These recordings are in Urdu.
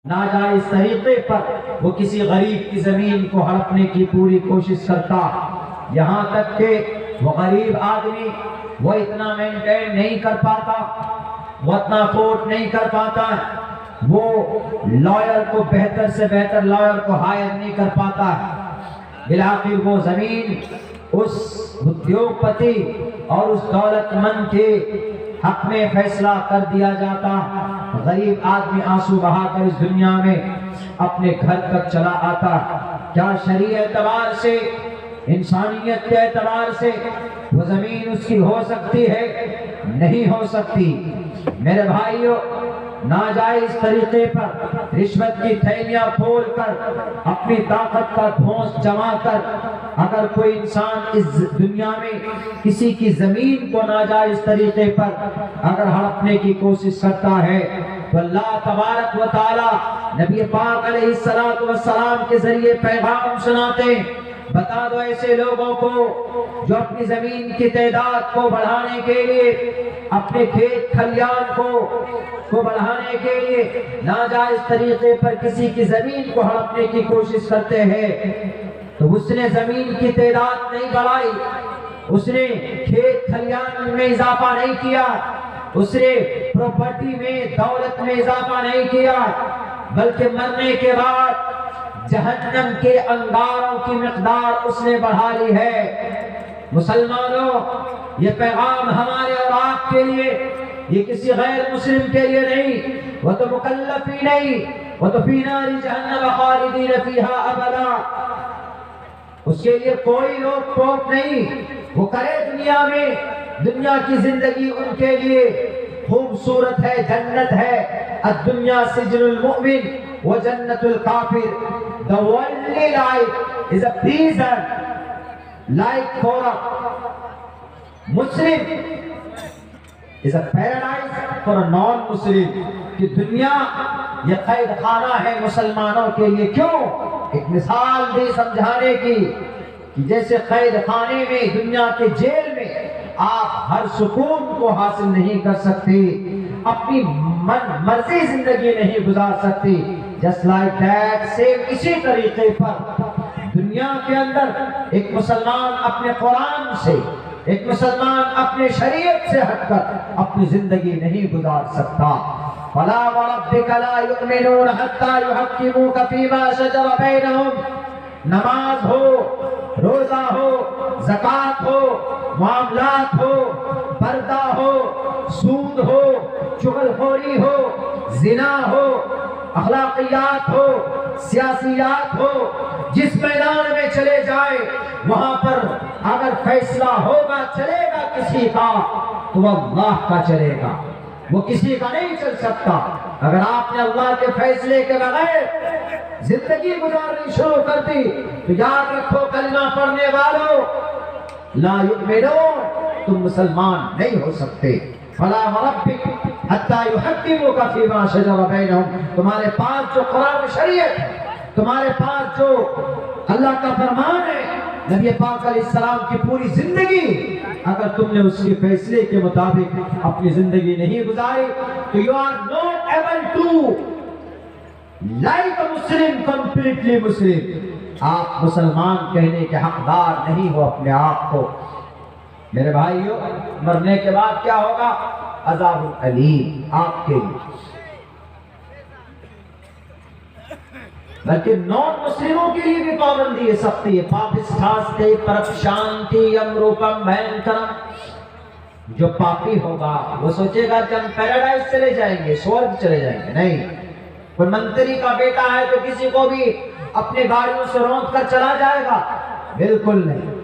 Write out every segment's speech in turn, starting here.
ناجائز طریقے پر وہ کسی غریب کی زمین کو ہڑپنے کی پوری کوشش کرتا، یہاں تک کہ وہ غریب آدمی وہ اتنا مینٹین نہیں کر پاتا، وہ اتنا افورڈ نہیں کر پاتا، وہ لائر کو بہتر سے بہتر لائر کو ہائر نہیں کر پاتا ہے، بالآخر وہ زمین اس ادیوگ پتی اور اس دولت مند کے حق میں فیصلہ کر دیا جاتا۔ غریب آدمی آنسو بہا کر اس دنیا میں اپنے گھر تک چلا آتا۔ کیا شرعی اعتبار سے، انسانیت کے اعتبار سے وہ زمین اس کی ہو سکتی ہے؟ نہیں ہو سکتی۔ میرے بھائیو، ناجائز طریقے پر رشوت کی تھیلیاں کھول کر اپنی طاقت کا دھونس جما کر اگر کوئی انسان اس دنیا میں کسی کی زمین کو ناجائز طریقے پر اگر ہڑپنے کی کوشش کرتا ہے تو اللہ تبارک و تعالی نبی پاک علیہ السلام کے ذریعے پیغام سناتے ہیں، بتا دو ایسے لوگوں کو جو اپنی زمین کی تعداد کو بڑھانے کے لیے، اپنے کھیت کھلیان کو بڑھانے کے لیے ناجائز طریقے پر کسی کی زمین کو ہڑپنے کی کوشش کرتے ہیں، تو اس نے زمین کی تعداد نہیں بڑھائی، اس نے کھیت کھلیان میں اضافہ نہیں کیا، اس نے پراپرٹی میں، دولت میں اضافہ نہیں کیا، بلکہ مرنے کے بعد جہنم کے انگاروں کی مقدار اس نے بڑھا لی ہے۔ مسلمانوں، یہ پیغام ہمارے اور آپ کے لیے، یہ کسی غیر مسلم کے لیے نہیں، وہ تو مکلف ہی نہیں، وہ تو فی نار جہنم خالدین فیہا ابدا، اس کے لیے کوئی روک ٹوک نہیں، وہ کرے دنیا میں، دنیا کی زندگی ان کے لیے خوبصورت ہے، جنت ہے۔ الدنیا سجن المؤمن و جنت الکافر۔ The worldly life is a prison, like for a Muslim is a paradise for a non-Muslim۔ کہ دنیا یہ قید خانہ ہے مسلمانوں کے لیے۔ کیوں؟ ایک مثال دی سمجھانے کی کہ جیسے قید خانے میں، دنیا کے جیل میں آپ ہر سکون کو حاصل نہیں کر سکتے، اپنی من مرضی زندگی نہیں گزار سکتی، just like that، سیم اسی طریقے پر دنیا کے اندر ایک مسلمان اپنے قرآن سے، ایک مسلمان اپنے شریعت سے ہٹ کر اپنی زندگی نہیں گزار سکتا۔ فَلَا وَرَبِّكَ لَا يُؤْمِنُونَ حَتَّى يُحَكِّمُوكَ فِي مَا شَجَرَ بَيْنَهُمْ۔ نماز ہو، روزہ ہو، زکوٰۃ ہو، معاملات ہو، پردہ ہو، سود ہو، چغل خوری ہو، زنا ہو، اخلاقیات ہو، سیاسیات ہو، جس میدان میں چلے جائے وہاں پر اگر فیصلہ ہوگا، چلے گا کسی کا تو وہ اللہ کا چلے گا، وہ کسی کا نہیں چل سکتا۔ اگر آپ نے اللہ کے فیصلے کے بغیر زندگی گزارنی شروع کر دی تو یاد رکھو کلمہ پڑھنے والوں، لا یؤمنون، تم مسلمان نہیں ہو سکتے۔ فلا وربک حتی یحکموک فیما شجر بینہم، تمہارے پاس جو قرآن شریعت ہے، تمہارے پاس جو اللہ کا فرمان ہے، نبی پاک علیہ السلام کی پوری زندگی اگر تم نے اس کے فیصلے کے مطابق اپنی زندگی نہیں گزاری تو you are not able to like a Muslim completely Muslim، آپ مسلمان کہنے کے حقدار نہیں ہو اپنے آپ کو۔ میرے بھائیو، مرنے کے بعد کیا ہوگا؟ عذاب الیم آپ کے لیے، بلکہ نان مسلموں کے لیے بھی پابندی ہے، سختی ہے۔ پاپستھاستے پرپشانتی امروپم بھینکرم، جو پاپی ہوگا وہ سوچے گا کہ ہم پیراڈائز چلے جائیں گے، سورگ چلے جائیں گے، نہیں۔ کوئی منتری کا بیٹا ہے تو کسی کو بھی اپنے گاڑیوں سے روند کر چلا جائے گا؟ بالکل نہیں۔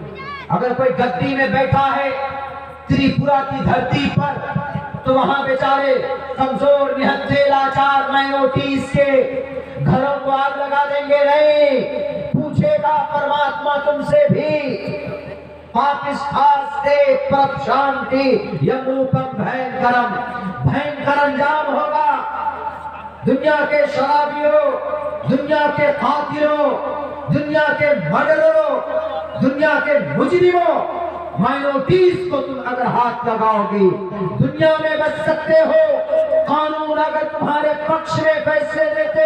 اگر کوئی گدی میں بیٹھا ہے تریپورہ کی دھرتی پر تو وہاں بیچارے کمزور، نہتے، لاچار مائنورٹیز کے گھروں کو آگ لگا دیں گے؟ نہیں، پوچھے گا پرماتما تم سے بھی۔ پاپستھاستے پرپشانتی یمروپم بھینکرم، بھینکر انجام ہوگا۔ دنیا کے شرابیوں، دنیا کے قاتلوں، دنیا کے مرڈروں، دنیا کے مجرموں، مائنورٹیز کو تم اگر ہاتھ لگاؤ گی دنیا میں بچ سکتے ہو۔ قانون اگر تمہارے پکش میں فیصلے دیتے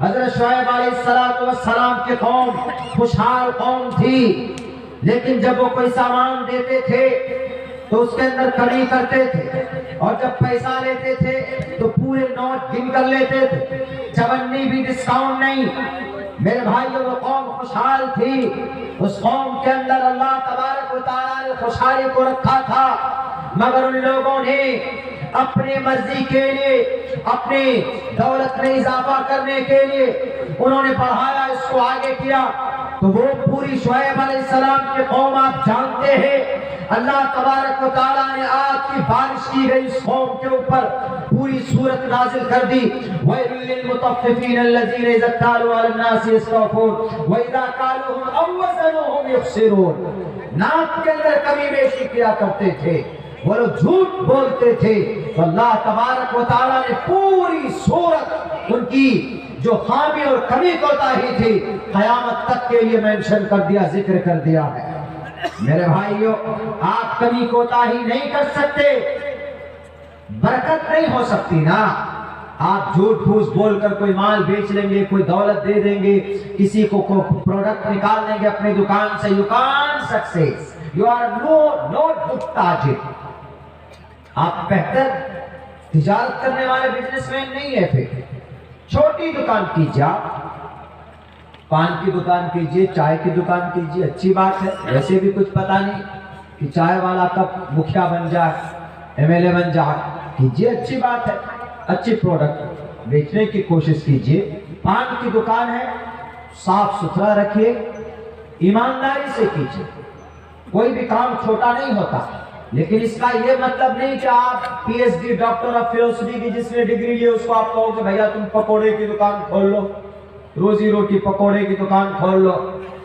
حضرت شعیب علیہ السلام کی قوم خوشحال قوم تھی، لیکن جب وہ کوئی سامان دیتے تھے تو اس کے اندر کمی کرتے تھے، اور جب پیسہ لیتے تھے تو پورے نوٹ گن کر لیتے تھے، چونی بھی ڈسکاؤنٹ نہیں۔ میرے بھائیوں، وہ قوم خوشحال تھی، اس قوم کے اندر اللہ تبارک و تعالیٰ نے خوشحالی کو رکھا تھا، مگر ان لوگوں نے اپنی مرضی کے لیے، اپنی دولت میں اضافہ کرنے کے لیے انہوں نے بڑھایا، اس کو آگے کیا، تو وہ پوری شعیب علیہ السلام کی قوم آپ جانتے ہیں، اللہ تبارک و تعالیٰ نے آگ کی بارش کی گئی اس قوم کے اوپر، پوری سورت نازل کر دی، وَيْلٌ لِّلْمُطَفِّفِينَ الَّذِينَ إِذَا اكْتَالُوا عَلَى النَّاسِ يَسْتَوْفُونَ وَإِذَا كَالُوهُمْ أَوْ وَّزَنُوهُمْ يُخْسِرُونَ۔ ناپ کے اندر کمی بیشی کیا کرتے تھے، وہ لوگ جھوٹ بولتے تھے، تو اللہ تبارک و تعالیٰ نے پوری سورت ان کی جو خامی اور کمی کوتاہی تھی قیامت تک کے لیے مینشن کر دیا، ذکر کر دیا ہے۔ میرے بھائیوں، آپ کمی کوتاہی نہیں کر سکتے، برکت نہیں ہو سکتی نا۔ آپ جھوٹ پھوس بول کر کوئی مال بیچ لیں گے، کوئی دولت دے دیں گے، کسی کو پروڈکٹ نکال دیں گے اپنی دکان سے، you can't success, you are not good تاجر۔ آپ بہتر تجارت کرنے والے بزنس مین نہیں ہے، پھر چھوٹی دکان کیجیے، آپ پان کی دکان کیجیے، چائے کی دکان کیجیے، اچھی بات ہے، ویسے بھی کچھ پتا نہیں کہ چائے والا کب مکھیا بن جائے، ایم ایل اے بن جائے، کیجیے، اچھی بات ہے، اچھی پروڈکٹ بیچنے کی کوشش کیجیے۔ پان کی دکان ہے، صاف ستھرا رکھیے، ایمانداری سے کیجیے، کوئی بھی کام چھوٹا نہیں ہوتا، لیکن اس کا یہ مطلب نہیں کہ آپ P H D doctor of philosophy کی جس نے ڈگری لی اس کو آپ کہو کہ بھیا تم پکوڑے کی دکان کھول لو، روزی روٹی پکوڑے کی دکان کھول لو۔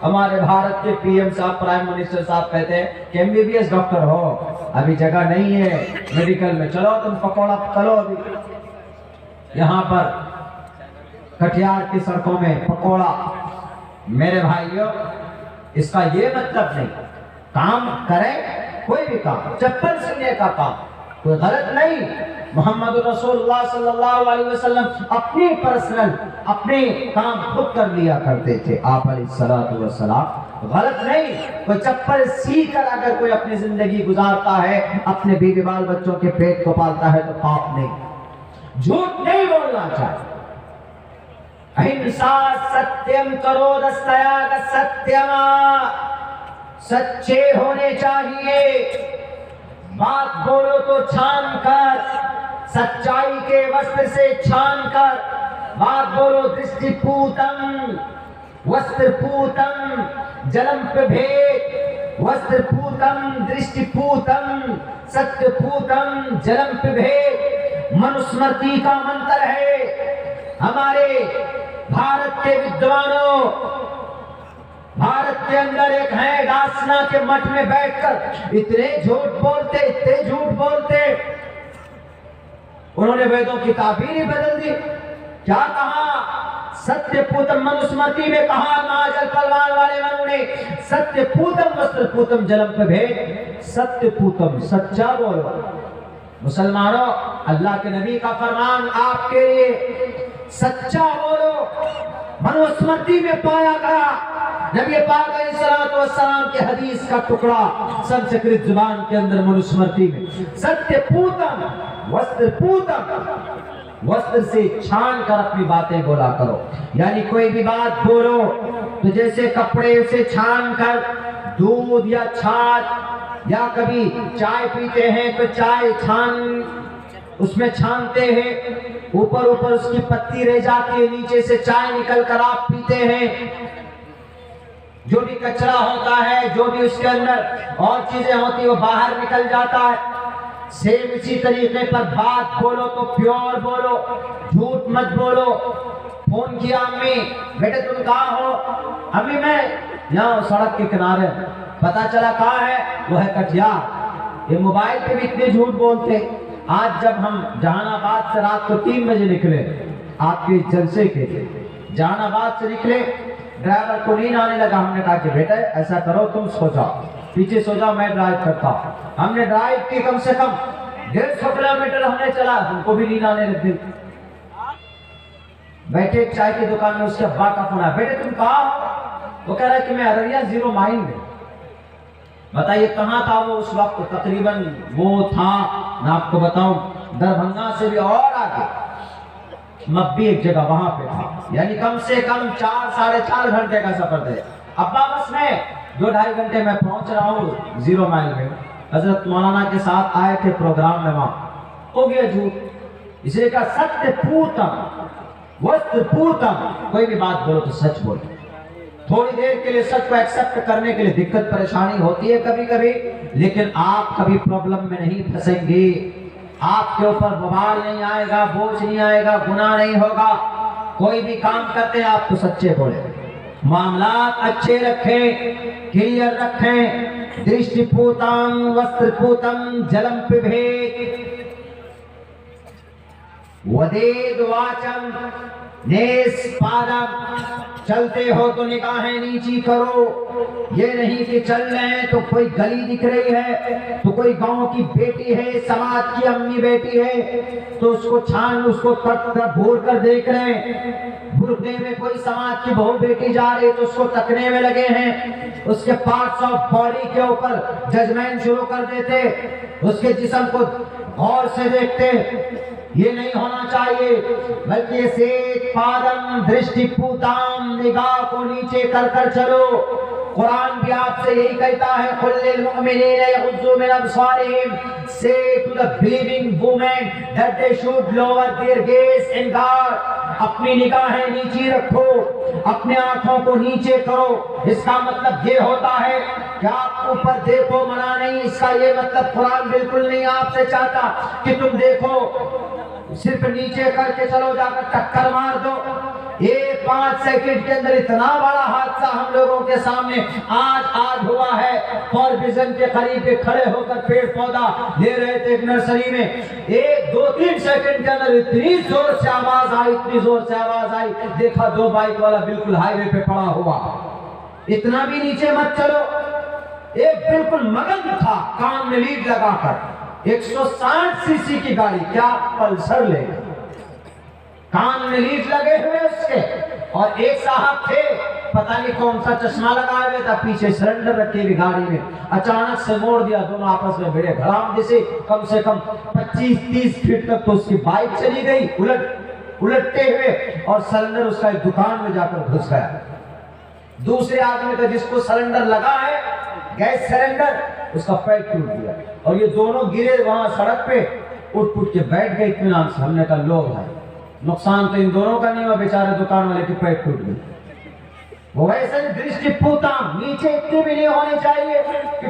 ہمارے بھارت کے پی ایم صاحب، پرائم منسٹر صاحب کہتے ہیں کہ M B B S doctor ہو، ابھی جگہ نہیں ہے میڈیکل میں، چلو تم پکوڑا چلو، ابھی یہاں پر کٹیہار کی سڑکوں میں پکوڑا۔ میرے بھائیوں، اس کا یہ مطلب نہیں، کام کریں، کوئی بھی کام، چپل سلنے کا کام کوئی غلط نہیں۔ محمد رسول اللہ صلی اللہ علیہ وسلم اپنی پرسنل اپنے کام خود کر لیا کرتے تھے، آپ علیہ السلام، غلط نہیں۔ کوئی چپل سی کر اگر کوئی اپنی زندگی گزارتا ہے، اپنے بیوی بال بچوں کے پیٹ کو پالتا ہے تو پاپ نہیں، جھوٹ نہیں بولنا چاہیے۔ اہنسا ستیم کرو دستیاگ ستیما، سچے ہونے چاہیے، بات بولو تو چھان کر، سچائی کے وسط سے چھان کر بات بولو۔ درشٹی پوتم وستر پوتم جلم پبھید، وستر پوتم درشٹی پوتم ستیہ پوتم جلم پبھید، منوسمرتی کا منتر ہے۔ ہمارے بھارت کے ودوانوں، بھارت کے اندر ایک ہے داسنا کے مٹھ میں بیٹھ کر اتنے جھوٹ بولتے، انہوں نے ویدوں کی تعبیر ہی بدل دی۔ کیا کہا؟ ستیہ پوتم، منوسمرتی میں کہا ماجل پلوان والے منوں نے، ستیہ پوتم وستر پوتم جلم پبھید، ستیہ پوتم، سچا بولو۔ مسلمانوں، اللہ کے نبی کا فرمان آپ کے لیے، سچا بولو۔ منوسمرتی میں پایا گیا، نبی پاک علیہ السلام کے حدیث کا ٹکڑا سنسکرت زبان کے اندر منوسمرتی میں، ستیہ پوتم وستر پوتم، وستر سے چھان کر اپنی باتیں بولا کرو، یعنی کوئی بھی بات بولو تو جیسے کپڑے سے چھان کر، دودھ یا چھاچھ یا کبھی چائے پیتے ہیں تو چائے اس میں چھانتے ہیں، اوپر اس کی پتی رہ جاتی ہے، نیچے سے چائے نکل کر آپ پیتے ہیں، جو بھی کچرا ہوتا ہے، جو بھی اس کے اندر اور چیزیں ہوتی ہیں وہ باہر نکل جاتا ہے۔ سیم اسی طریقے پر بات بولو تو پیور بولو، جھوٹ مت بولو۔ فون کیا امی، بیٹے تم کہاں ہو؟ امی میں یہاں سڑک کے کنارے، پتا چلا کہاں ہے؟ وہ ہے کٹیہار۔ یہ موبائل پہ بھی اتنے جھوٹ بولتے۔ آج جب ہم جہان آباد سے رات کو 3 بجے نکلے آپ کے جلسے کے لیے، جہان آباد سے نکلے، ڈرائیور کو نیند آنے لگا، ہم نے کہا کہ بیٹا ایسا کرو تم سو جاؤ، پیچھے سو جاؤ، میں ڈرائیو کرتا ہوں۔ ہم نے ڈرائیو کی کم سے کم 150 کلومیٹر ہم نے چلا، ہم کو بھی نیند آنے لگ گئی۔ بیٹھے ایک چائے کی دکان میں، اس کے ابا کا فون آیا، بیٹے تم کہاں ہو؟ وہ کہہ رہا ہے کہ میں ارریہ 0 مائل میں۔ بتائیے کہاں تھا وہ اس وقت؟ تقریباً وہ تھا، میں آپ کو بتاؤں، دربھنگا سے بھی اور آگے مبی ایک جگہ وہاں پہ تھا، یعنی کم سے کم 4-4.5 گھنٹے کا سفر تھے۔ ابا بس میں 2-2.5 گھنٹے میں پہنچ رہا ہوں 0 مائل میں۔ حضرت مولانا کے ساتھ آئے تھے پروگرام میں، وہاں ہو گیا جھوٹ، اس لیے کہا ستیہ پوتم وستر پوتم، کوئی بھی بات بولو تو سچ بولو۔ تھوڑی دیر کے لیے سچ کو ایکسپٹ کرنے کے لیے دقت پریشانی ہوتی ہے کبھی کبھی، لیکن آپ کبھی پرابلم میں نہیں پھنسیں گے، آپ کے اوپر وبال نہیں آئے گا، بوجھ نہیں آئے گا، گناہ نہیں ہوگا۔ کوئی بھی کام کرتے ہیں آپ تو سچے بولیں، معاملات اچھے رکھیں، کلیئر رکھیں۔ درشٹی پوتم وستر پوتم جلم پبھیت ودید واچم نیس پادم، چلتے ہو تو نگاہیں نیچی کرو، یہ نہیں کہ چل رہے ہیں تو کوئی گلی دکھ رہی ہے تو کوئی گاؤں کی بیٹی ہے، سماج کی امی بیٹی ہے تو اس کو چھان، اس کو گھور کر دیکھ رہے ہیں، برقعے میں کوئی سماج کی بہو بیٹی جا رہی تو اس کو تکنے میں لگے ہیں، اس کے پارٹس آف باڈی کے اوپر ججمنٹ شروع کر دیتے، اس کے جسم کو غور سے دیکھتے۔ یہ نہیں ہونا چاہیے، بلکہ سیت پادم درشٹی پوتام، نگاہ کو نیچے کر کر چلو۔ قرآن بھی آپ سے یہی کہتا ہے، قُل لِّلْمُؤْمِنِينَ يَغُضُّوا مِنْ أَبْصَارِهِمْ، say to the believing women that they should lower their gaze in God، اپنی نگاہیں نیچی رکھو، اپنے آنکھوں کو نیچے کرو۔ اس کا مطلب یہ ہوتا ہے کہ آپ اوپر دیکھو، منع نہیں، اس کا یہ مطلب قرآن بالکل نہیں آپ سے چاہتا کہ تم دیکھو، صرف نیچے کر کے چلو، جا کر ٹکر مار دو۔ ایک 5 سیکنڈ کے اندر اتنا بڑا حادثہ ہم لوگوں کے سامنے آج ہوا ہے۔ فور ویژن کے قریب کھڑے ہو کر پیڑ پودا لے رہے تھے ایک نرسری میں، 1-2-3 سیکنڈ کے اندر اتنی زور سے آواز آئی، دیکھا 2 بائک والا بالکل ہائی وے پہ پڑا ہوا۔ اتنا بھی نیچے مت چلو۔ ایک بالکل مگن تھا، کان میں لیڈ لگا کر، 160 سی سی کی گاڑی، کیا پلسر لے گا، کان میں لیڈ لگے ہوئے اس کے، اور ایک صاحب تھے پتہ نہیں کون سا چشمہ لگائے ہوئے تھا، پیچھے سلنڈر رکھی ہوئی گاڑی میں، اچانک سے موڑ دیا، دونوں آپس میں بھڑے بھڑام جیسے، کم سے کم 25-30 فٹ تک تو اس کی بائک چلی گئی الٹتے ہوئے، اور سلنڈر اس کا ایک دکان میں جا کر گھس گیا۔ دوسرے آدمی کا جس کو سلنڈر لگا ہے، گیس سلنڈر، اس کا پیر ٹوٹ گیا، اور یہ دونوں گرے وہاں سڑک پہ، اٹھ پٹ کے بیٹھ گئے اطمینان سے۔ ہم نے کہا لوگ ہیں، نقصان تو ان دونوں کا نہیں ہوا، بیچارے دکان والے کے پیر ٹوٹ گئے۔ وہ ویسے درشٹی پوتام، نیچے اتنی بھی نہیں ہونی چاہیے کہ